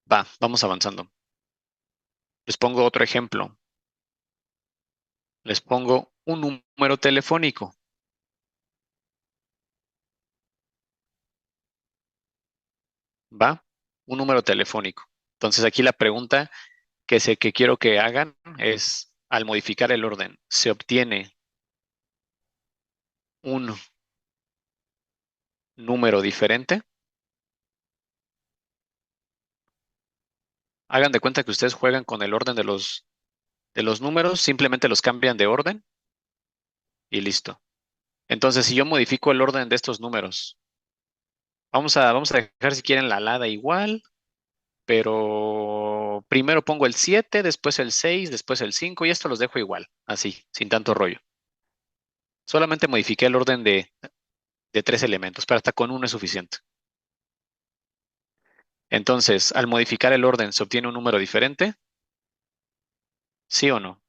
Vamos avanzando. Les pongo otro ejemplo. Les pongo un número telefónico. ¿Va? Un número telefónico. Entonces aquí la pregunta que quiero que hagan es, al modificar el orden, ¿se obtiene un número diferente? Hagan de cuenta que ustedes juegan con el orden de los números, simplemente los cambian de orden y listo. Entonces, si yo modifico el orden de estos números, vamos a dejar si quieren la alada igual, pero primero pongo el 7, después el 6, después el 5 y esto los dejo igual, así, sin tanto rollo. Solamente modifiqué el orden de tres elementos, pero hasta con uno es suficiente. Entonces, al modificar el orden, ¿se obtiene un número diferente? ¿Sí o no?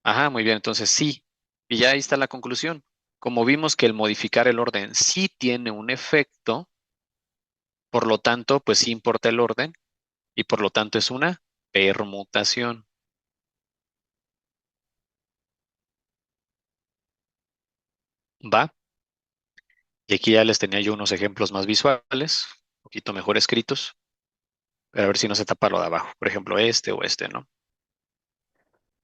Ajá, muy bien, entonces sí. Y ya ahí está la conclusión. Como vimos que el modificar el orden sí tiene un efecto, por lo tanto, pues sí importa el orden y por lo tanto es una permutación. ¿Va? Y aquí ya les tenía yo unos ejemplos más visuales, un poquito mejor escritos, pero a ver si no se tapa lo de abajo. Por ejemplo, este o este, ¿no?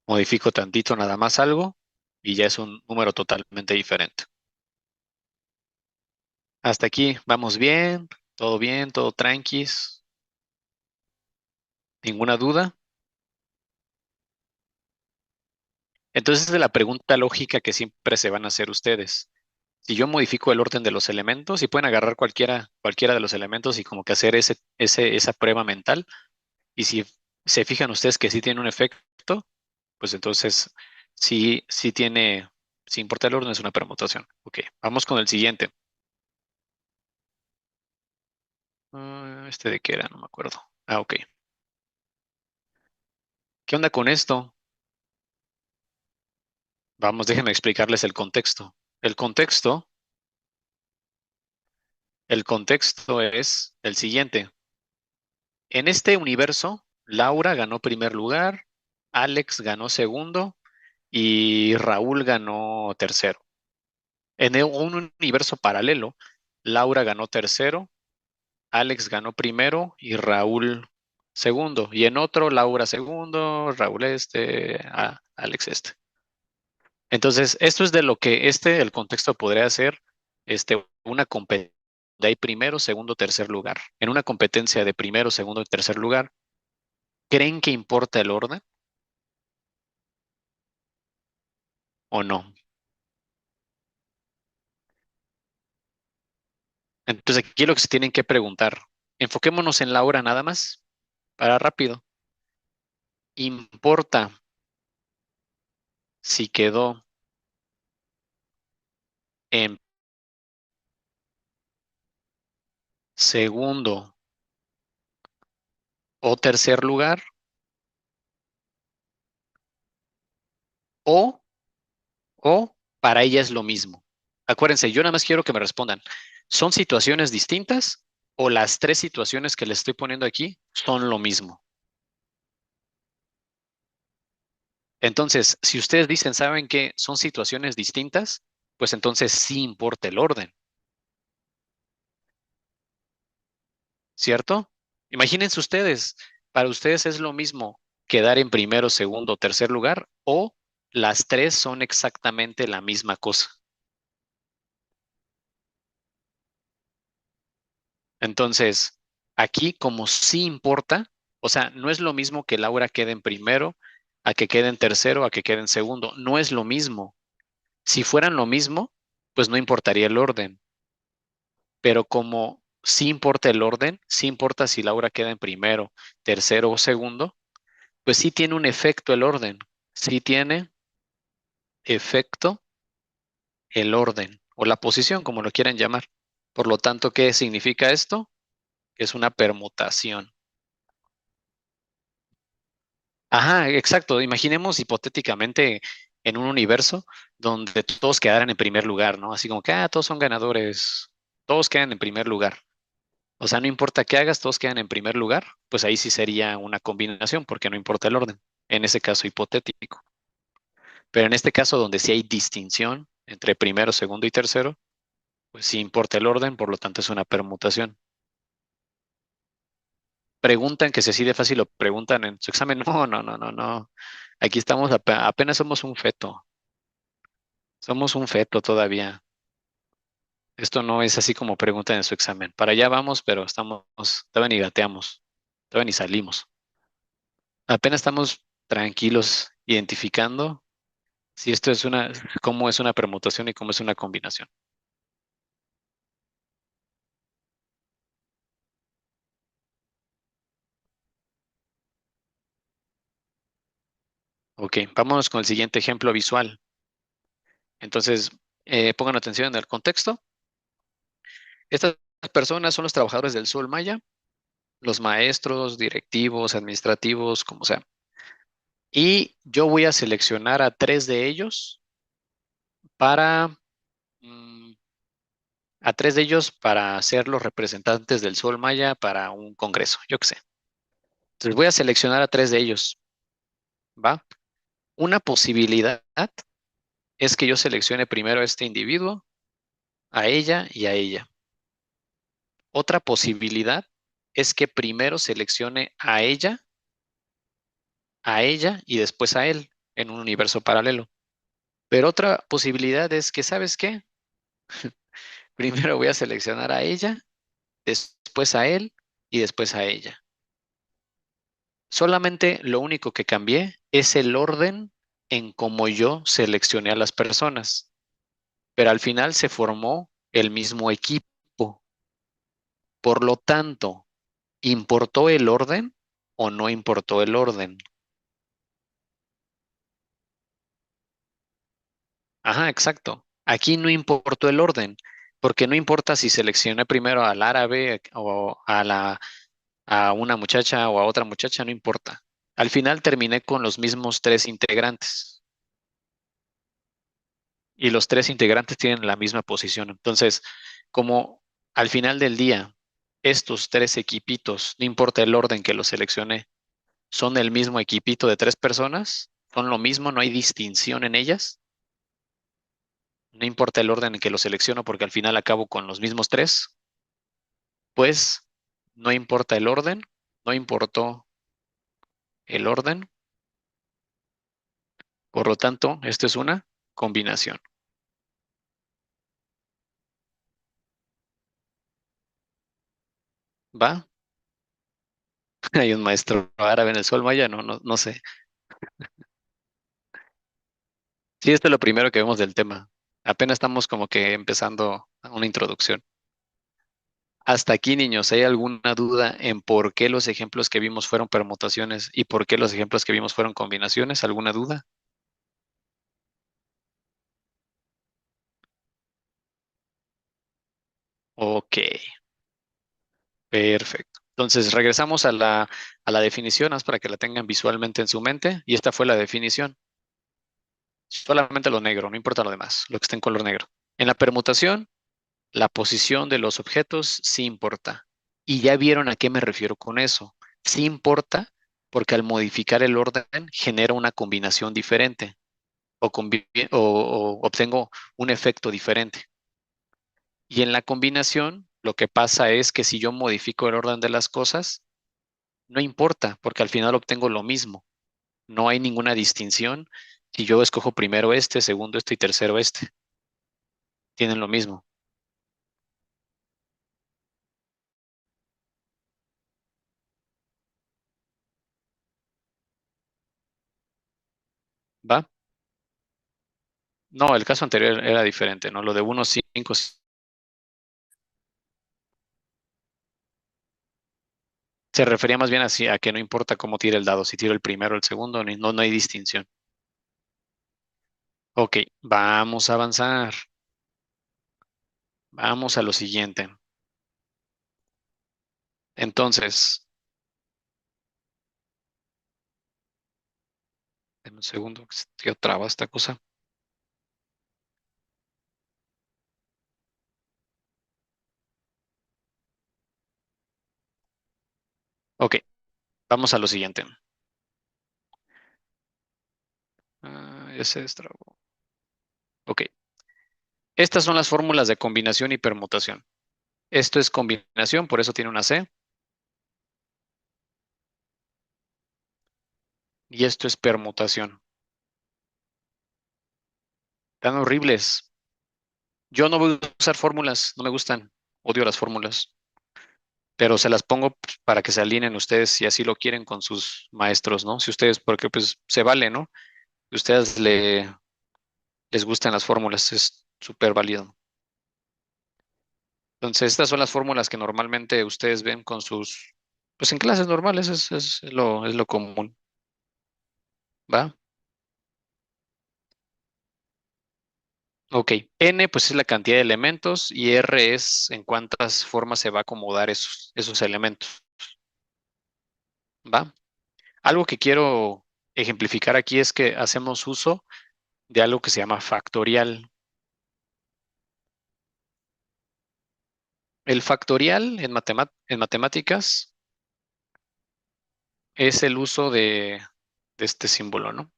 Modifico tantito nada más algo y ya es un número totalmente diferente. Hasta aquí, vamos bien, todo tranquis, ninguna duda. Entonces, es la pregunta lógica que siempre se van a hacer ustedes. Si yo modifico el orden de los elementos, y pueden agarrar cualquiera de los elementos y como que hacer esa prueba mental, y si se fijan ustedes que sí tiene un efecto, pues entonces sí tiene, si importa el orden, es una permutación. Ok, vamos con el siguiente. ¿Este de qué era? No me acuerdo. Ah, ok. ¿Qué onda con esto? Vamos, déjenme explicarles el contexto. El contexto, el contexto es el siguiente. En este universo, Laura ganó primer lugar, Alex ganó segundo y Raúl ganó tercero. Un universo paralelo, Laura ganó tercero, Alex ganó primero y Raúl segundo. Y en otro, Laura segundo, Raúl Alex este. Entonces, esto es de lo que el contexto podría ser una competencia de ahí primero, segundo, tercer lugar. En una competencia de primero, segundo y tercer lugar, ¿creen que importa el orden o no? Entonces, aquí lo que se tienen que preguntar, enfoquémonos en Laura nada más, para rápido. ¿Importa si quedó en segundo o tercer lugar? O, o para ella es lo mismo. Acuérdense, yo nada más quiero que me respondan. ¿Son situaciones distintas o las tres situaciones que les estoy poniendo aquí son lo mismo? Entonces, si ustedes dicen, ¿saben que son situaciones distintas? Pues entonces sí importa el orden, ¿cierto? Imagínense ustedes, para ustedes es lo mismo quedar en primero, segundo o tercer lugar o las tres son exactamente la misma cosa. Entonces, aquí como sí importa, o sea, no es lo mismo que Laura quede en primero, a que quede en tercero, a que quede en segundo. No es lo mismo. Si fueran lo mismo, pues no importaría el orden. Pero como sí importa el orden, sí importa si Laura queda en primero, tercero o segundo, pues sí tiene un efecto el orden. Sí tiene efecto el orden o la posición, como lo quieran llamar. Por lo tanto, ¿qué significa esto? Que es una permutación. Ajá, exacto. Imaginemos hipotéticamente en un universo donde todos quedaran en primer lugar, ¿no? Así como que, todos son ganadores. todos quedan en primer lugar. O sea, no importa qué hagas, todos quedan en primer lugar, pues ahí sí sería una combinación, porque no importa el orden, en ese caso hipotético. Pero en este caso, donde sí hay distinción entre primero, segundo y tercero, pues sí importa el orden, por lo tanto es una permutación. Preguntan que si así de fácil lo preguntan en su examen. No, no, no, no, no. Aquí estamos, apenas somos un feto. Somos un feto todavía. Esto no es así como preguntan en su examen. Para allá vamos, pero todavía ni gateamos, todavía ni salimos. Apenas estamos tranquilos identificando si esto es cómo es una permutación y cómo es una combinación. Ok, vámonos con el siguiente ejemplo visual. Entonces, pongan atención en el contexto. Estas personas son los trabajadores del Sol Maya, los maestros, directivos, administrativos, como sea. Y yo voy a seleccionar a tres de ellos para, mm, a tres de ellos para ser los representantes del Sol Maya para un congreso, yo qué sé. Entonces voy a seleccionar a tres de ellos, ¿va? Una posibilidad es que yo seleccione primero a este individuo, a ella y a ella. Otra posibilidad es que primero seleccione a ella y después a él en un universo paralelo. Pero otra posibilidad es que, ¿sabes qué? Primero voy a seleccionar a ella, después a él y después a ella. Solamente lo único que cambié es el orden en cómo yo seleccioné a las personas, pero al final se formó el mismo equipo. Por lo tanto, ¿importó el orden o no importó el orden? Ajá, exacto. Aquí no importó el orden, porque no importa si seleccioné primero al árabe o a una muchacha o a otra muchacha, no importa. Al final terminé con los mismos tres integrantes y los tres integrantes tienen la misma posición. Entonces, como al final del día, estos tres equipitos, no importa el orden que los seleccioné, son el mismo equipito de tres personas, son lo mismo, no hay distinción en ellas, no importa el orden en que los selecciono porque al final acabo con los mismos tres, pues no importa el orden, no importó el orden, por lo tanto, esto es una combinación. ¿Va? Hay un maestro árabe en el sol maya, no, no, no sé. Sí, esto es lo primero que vemos del tema. Apenas estamos como que empezando una introducción. Hasta aquí, niños, ¿hay alguna duda en por qué los ejemplos que vimos fueron permutaciones y por qué los ejemplos que vimos fueron combinaciones? ¿Alguna duda? Ok, perfecto. Entonces, regresamos a la definición, haz para que la tengan visualmente en su mente. Y esta fue la definición. Solamente lo negro, no importa lo demás, lo que está en color negro. En la permutación, la posición de los objetos sí importa. Y ya vieron a qué me refiero con eso. Sí importa porque al modificar el orden genera una combinación diferente o obtengo un efecto diferente. Y en la combinación, lo que pasa es que si yo modifico el orden de las cosas, no importa porque al final obtengo lo mismo. No hay ninguna distinción si yo escojo primero este, segundo este y tercero este. Tienen lo mismo. ¿Va? No, el caso anterior era diferente, ¿no? Lo de 1, 5 se refería más bien así a que no importa cómo tire el dado, si tiro el primero o el segundo, no, no hay distinción. Ok, vamos a avanzar. Vamos a lo siguiente. Entonces, en un segundo, que se tío, traba esta cosa. Ok, vamos a lo siguiente. Ya se destrabó. Ok, estas son las fórmulas de combinación y permutación. Esto es combinación, por eso tiene una C. Y esto es permutación. Están horribles. Yo no voy a usar fórmulas, no me gustan. Odio las fórmulas. Pero se las pongo pues, para que se alineen ustedes si así lo quieren con sus maestros, ¿no? Si ustedes, porque pues se vale, ¿no? Si ustedes les gustan las fórmulas, es súper válido. Entonces, estas son las fórmulas que normalmente ustedes ven con sus, pues en clases normales es lo común, ¿va? Ok, N pues es la cantidad de elementos y R es en cuántas formas se va a acomodar esos elementos, ¿va? Algo que quiero ejemplificar aquí es que hacemos uso de algo que se llama factorial. El factorial en matemáticas es el uso de este símbolo, ¿no?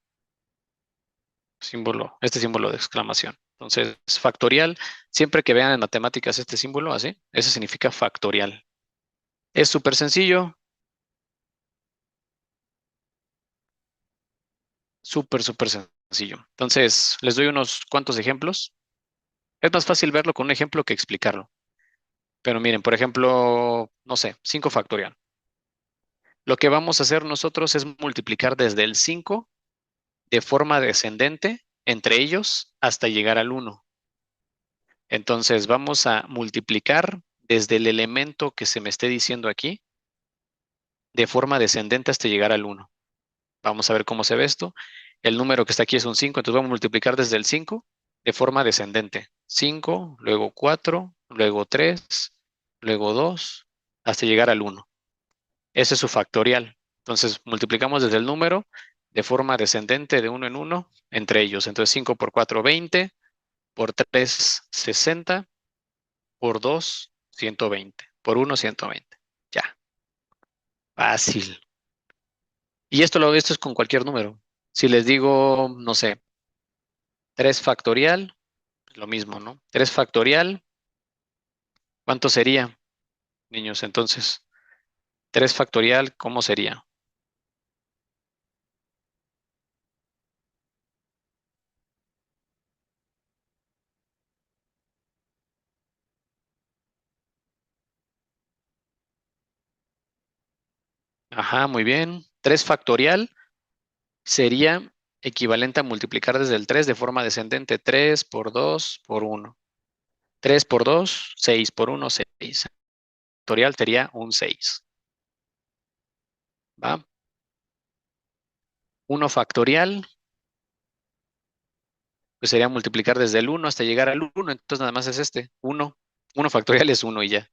Este símbolo de exclamación. Entonces, factorial, siempre que vean en matemáticas este símbolo así, eso significa factorial. Es súper sencillo, súper sencillo. Entonces, les doy unos cuantos ejemplos. Es más fácil verlo con un ejemplo que explicarlo. Pero miren, por ejemplo, no sé, 5 factorial. Lo que vamos a hacer nosotros es multiplicar desde el 5 de forma descendente entre ellos hasta llegar al uno. Entonces vamos a multiplicar desde el elemento que se me esté diciendo aquí de forma descendente hasta llegar al uno. Vamos a ver cómo se ve esto. El número que está aquí es un 5, entonces vamos a multiplicar desde el 5 de forma descendente. 5, luego 4, luego 3, luego 2, hasta llegar al uno. Ese es su factorial. Entonces multiplicamos desde el número de forma descendente de uno en uno entre ellos. Entonces 5 por 4, 20, por 3, 60, por 2, 120, por uno, 120. Ya, fácil. Y esto es con cualquier número. Si les digo, no sé, 3 factorial, lo mismo, ¿no? 3 factorial, ¿cuánto sería, niños? Entonces, 3 factorial, ¿cómo sería? Ajá, muy bien. 3 factorial sería equivalente a multiplicar desde el 3 de forma descendente. 3 por 2 por uno. 3 por 2, 6 por uno, 6. Factorial sería un 6. ¿Va? 1 factorial, pues sería multiplicar desde el uno hasta llegar al uno. Entonces nada más es este, uno. 1 factorial es uno y ya.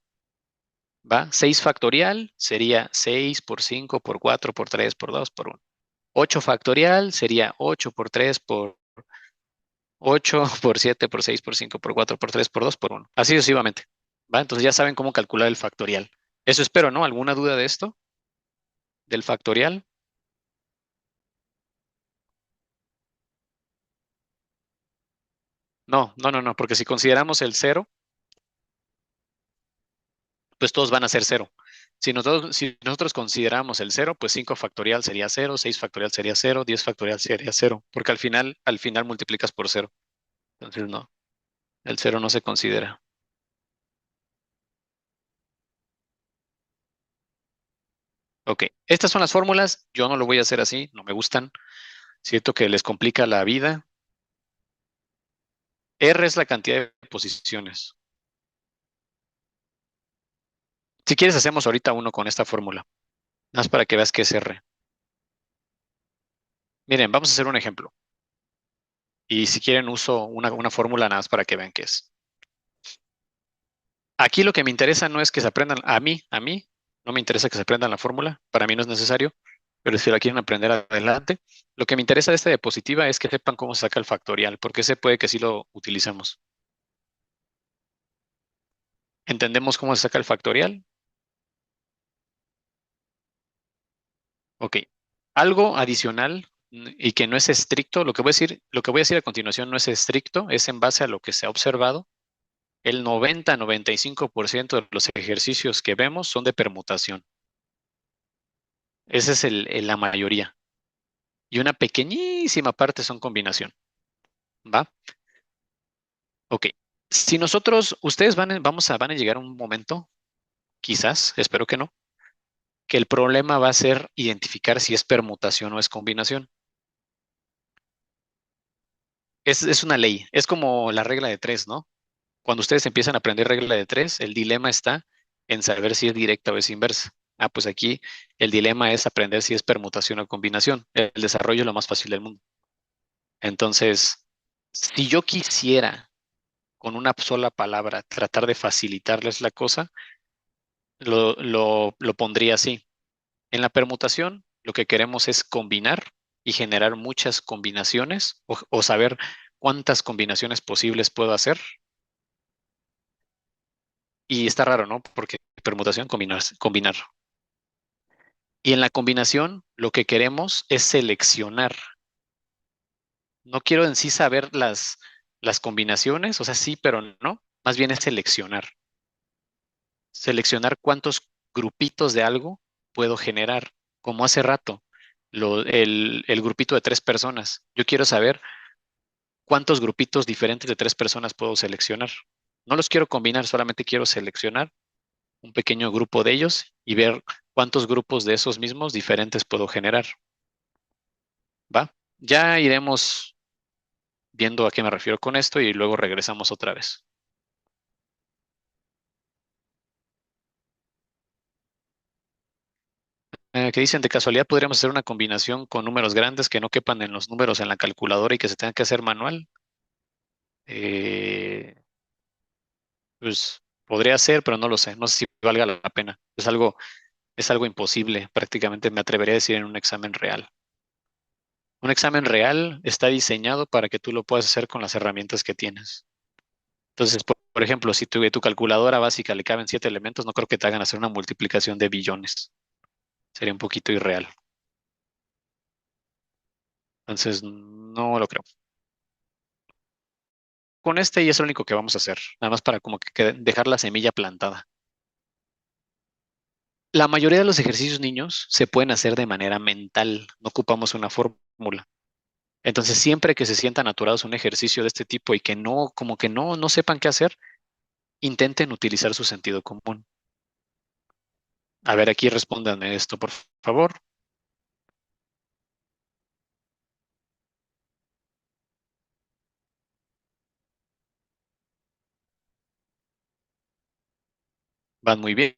¿Va? 6 factorial sería 6 por 5 por 4 por 3 por 2 por uno. 8 factorial sería 8 por 3 por 8 por 7 por 6 por 5 por 4 por 3 por 2 por uno. Así sucesivamente. ¿Va? Entonces ya saben cómo calcular el factorial. Eso espero, ¿no? ¿Alguna duda de esto? ¿Del factorial? No, porque si consideramos el cero, pues todos van a ser cero. Si nosotros consideramos el cero, pues 5 factorial sería cero, 6 factorial sería cero, 10 factorial sería cero, porque al final multiplicas por cero. Entonces no, el cero no se considera. Ok, estas son las fórmulas. Yo no lo voy a hacer así, no me gustan. Siento que les complica la vida. R es la cantidad de posiciones. Si quieres, hacemos ahorita uno con esta fórmula. Nada más para que veas qué es R. Miren, vamos a hacer un ejemplo. Y si quieren, uso una fórmula nada más para que vean qué es. Aquí lo que me interesa no es que se aprendan, no me interesa que se aprendan la fórmula, para mí no es necesario, pero si la quieren aprender adelante, lo que me interesa de esta diapositiva es que sepan cómo se saca el factorial, porque ese puede que sí lo utilicemos. ¿Entendemos cómo se saca el factorial? Ok. Algo adicional y que no es estricto, lo que voy a decir a continuación no es estricto, es en base a lo que se ha observado. El 90-95% de los ejercicios que vemos son de permutación. Esa es la mayoría. Y una pequeñísima parte son combinación. ¿Va? Ok. Si nosotros, ustedes van a llegar a un momento, quizás, espero que no, que el problema va a ser identificar si es permutación o es combinación. Es una ley, es como la regla de tres, ¿no? Cuando ustedes empiezan a aprender regla de tres, el dilema está en saber si es directa o es inversa. Ah, pues aquí el dilema es aprender si es permutación o combinación. El desarrollo es lo más fácil del mundo. Entonces, si yo quisiera con una sola palabra tratar de facilitarles la cosa, lo pondría así. En la permutación, lo que queremos es combinar y generar muchas combinaciones o saber cuántas combinaciones posibles puedo hacer. Y está raro, ¿no? Porque permutación, combinar. Y en la combinación, lo que queremos es seleccionar. No quiero en sí saber las combinaciones, o sea, sí, pero no. Más bien es seleccionar. Seleccionar cuántos grupitos de algo puedo generar. Como hace rato, el grupito de tres personas. Yo quiero saber cuántos grupitos diferentes de tres personas puedo seleccionar. No los quiero combinar, solamente quiero seleccionar un pequeño grupo de ellos y ver cuántos grupos de esos mismos diferentes puedo generar. ¿Va? Ya iremos viendo a qué me refiero con esto y luego regresamos otra vez. ¿Qué dicen? De casualidad podríamos hacer una combinación con números grandes que no quepan en los números en la calculadora y que se tenga que hacer manual. Eh, pues podría ser, pero no lo sé. No sé si valga la pena. Es algo imposible, prácticamente me atrevería a decir en un examen real. Un examen real está diseñado para que tú lo puedas hacer con las herramientas que tienes. Entonces, por ejemplo, si tu calculadora básica le caben 7 elementos, no creo que te hagan hacer una multiplicación de billones. Sería un poquito irreal. Entonces, no lo creo. Con este y es lo único que vamos a hacer, nada más para como que dejar la semilla plantada. La mayoría de los ejercicios, niños, se pueden hacer de manera mental, no ocupamos una fórmula. Entonces, siempre que se sientan aturados a un ejercicio de este tipo y que no, como que no sepan qué hacer, intenten utilizar su sentido común. A ver, aquí respóndanme esto, por favor. Van muy bien.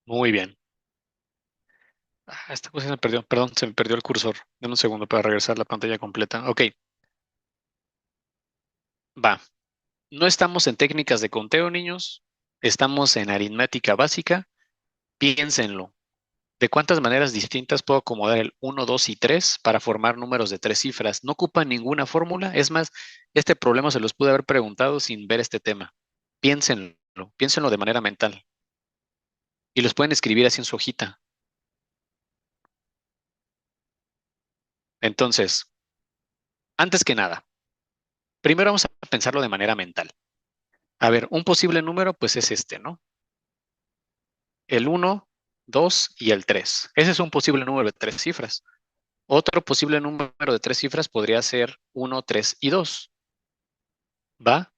Muy bien. Esta cosa se me perdió, perdón, se me perdió el cursor. Dame un segundo para regresar la pantalla completa. Ok, va. No estamos en técnicas de conteo, niños. Estamos en aritmética básica. Piénsenlo. ¿De cuántas maneras distintas puedo acomodar el uno, 2 y 3 para formar números de tres cifras? No ocupan ninguna fórmula. Es más, este problema se los pude haber preguntado sin ver este tema. Piénsenlo de manera mental. Y los pueden escribir así en su hojita. Entonces, antes que nada, primero vamos a pensarlo de manera mental. A ver, un posible número, pues es este, ¿no? El uno, 2 y el 3. Ese es un posible número de tres cifras. Otro posible número de tres cifras podría ser uno, 3 y 2. ¿Va?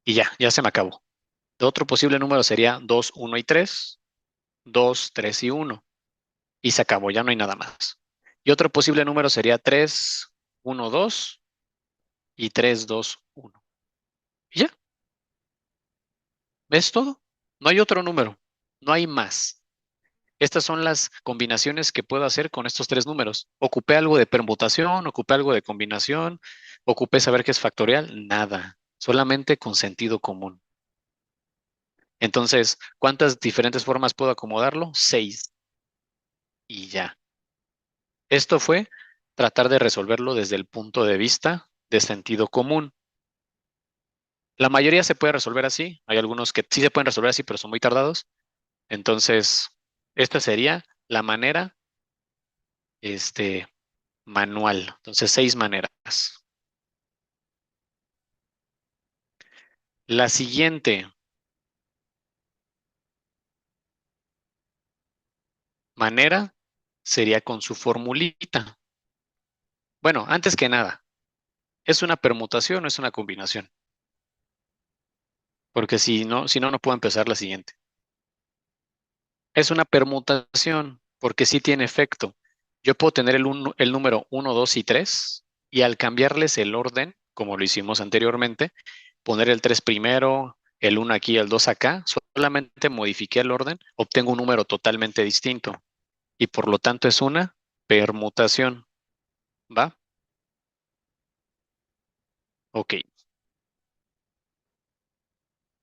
Y ya se me acabó. Otro posible número sería 2, 1 y 3, 2, 3 y 1. Y se acabó, ya no hay nada más. Y otro posible número sería 3, 1, 2 y 3, 2, 1. Y ya, ¿ves todo? No hay otro número, no hay más. Estas son las combinaciones que puedo hacer con estos tres números. Ocupé algo de permutación, ocupé algo de combinación, ocupé saber qué es factorial, nada, solamente con sentido común. Entonces, ¿cuántas diferentes formas puedo acomodarlo? 6 y ya. Esto fue tratar de resolverlo desde el punto de vista de sentido común. La mayoría se puede resolver así. Hay algunos que sí se pueden resolver así, pero son muy tardados. Entonces, esta sería la manera, este, manual. Entonces, 6 maneras. La siguiente manera sería con su formulita. Bueno, antes que nada, ¿es una permutación o es una combinación? Porque si no, no puedo empezar la siguiente. Es una permutación, porque sí tiene efecto. Yo puedo tener el número uno, 2 y 3 y al cambiarles el orden, como lo hicimos anteriormente, poner el 3 primero, el uno aquí, el 2 acá, solamente modifiqué el orden, obtengo un número totalmente distinto y por lo tanto es una permutación. ¿Va? Ok.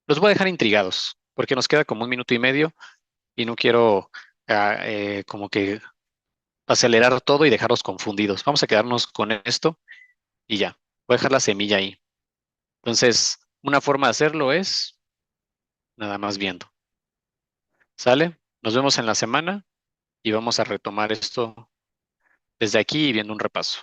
Los voy a dejar intrigados porque nos queda como un minuto y medio y no quiero como que acelerar todo y dejarlos confundidos. Vamos a quedarnos con esto y ya. Voy a dejar la semilla ahí. Entonces, una forma de hacerlo es nada más viendo. ¿Sale? Nos vemos en la semana y vamos a retomar esto desde aquí y viendo un repaso.